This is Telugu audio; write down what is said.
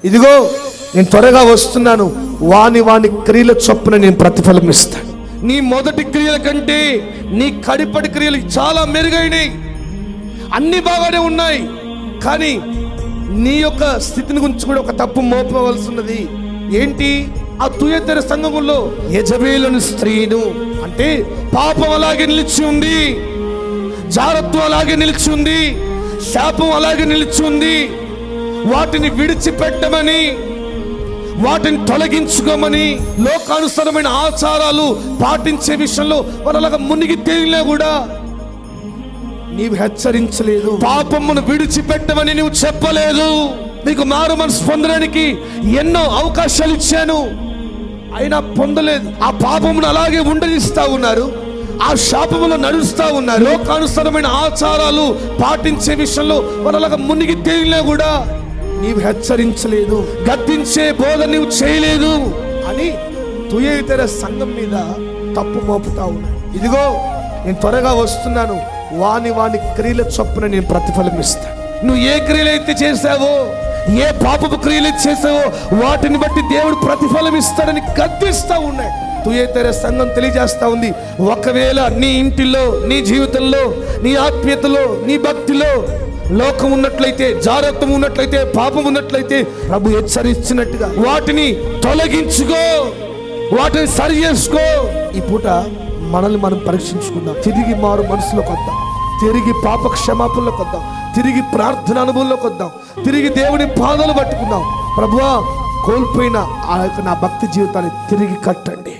ఇదిగో నేను త్వరగా వస్తున్నాను, వాని క్రియల చొప్పున నేను ప్రతిఫలం ఇస్తాను. నీ మొదటి క్రియల కంటే నీ కడిపటి క్రియలు చాలా మెరుగైనవి. అన్ని బాగానే ఉన్నాయి, కానీ నీ యొక్క స్థితిని గురించి కూడా ఒక తప్పు మోపవలసి ఉన్నది. ఏంటి? ఆ తుయతెర సంఘములో యెజబేలు స్త్రీను, అంటే పాపం అలాగే నిలిచి ఉంది, జారత్వం అలాగే నిలిచి ఉంది, శాపం అలాగే నిలిచి ఉంది. వాటిని విడిచిపెట్టమని, వాటిని తొలగించుకోమని, లోకానుసారమైన ఆచారాలు పాటించే విషయంలో వారు అలాగా మునిగి తేలినా కూడా నీవు హెచ్చరించలేదు. పాపమును విడిచిపెట్టమని నువ్వు చెప్పలేదు. నీకు మారు మనసు పొందడానికి ఎన్నో అవకాశాలు ఇచ్చాను, అయినా పొందలేదు. ఆ పాపమును అలాగే ఉండనిస్తా ఉన్నారు, ఆ శాపములో నడుస్తా ఉన్నారు. లోకానుసారమైన ఆచారాలు పాటించే విషయంలో వారు అలాగా మునిగి తేలినా కూడా నీవు హెచ్చరించలేదు, గద్దించే బోధ నీవు చేయలేదు అని తుయతెర సంఘం మీద తప్పు మోపుతా ఉన్నాడు. ఇదిగో నేను త్వరగా వస్తున్నాను, వాని క్రియల చొప్పున నేను ప్రతిఫలం ఇస్తాను. నువ్వు ఏ క్రియలైతే చేసావో, ఏ పాపపు క్రియలు చేసావో వాటిని బట్టి దేవుడు ప్రతిఫలం ఇస్తాడని గద్దిస్తా ఉన్నాడు. తుయతెర సంఘం తెలియజేస్తా ఉంది, ఒకవేళ నీ ఇంటిలో, నీ జీవితంలో, నీ ఆత్మీయతలో, నీ భక్తిలో లోకం ఉన్నట్లయితే, జారత్వం ఉన్నట్లయితే, పాపం ఉన్నట్లయితే ప్రభు హెచ్చరించినట్టుగా వాటిని తొలగించుకో, వాటిని సరి చేసుకో. ఈ పూట మనల్ని మనం పరీక్షించుకుందాం. తిరిగి మారు మనసులోకి వద్దాం, తిరిగి పాప క్షమాపణలోకి వద్దాం, తిరిగి ప్రార్థన అనుభవంలోకి వద్దాం, తిరిగి దేవుని పాదాలు పట్టుకుందాం. ప్రభువా, కోల్పోయిన ఆ యొక్క నా భక్తి జీవితాన్ని తిరిగి కట్టండి.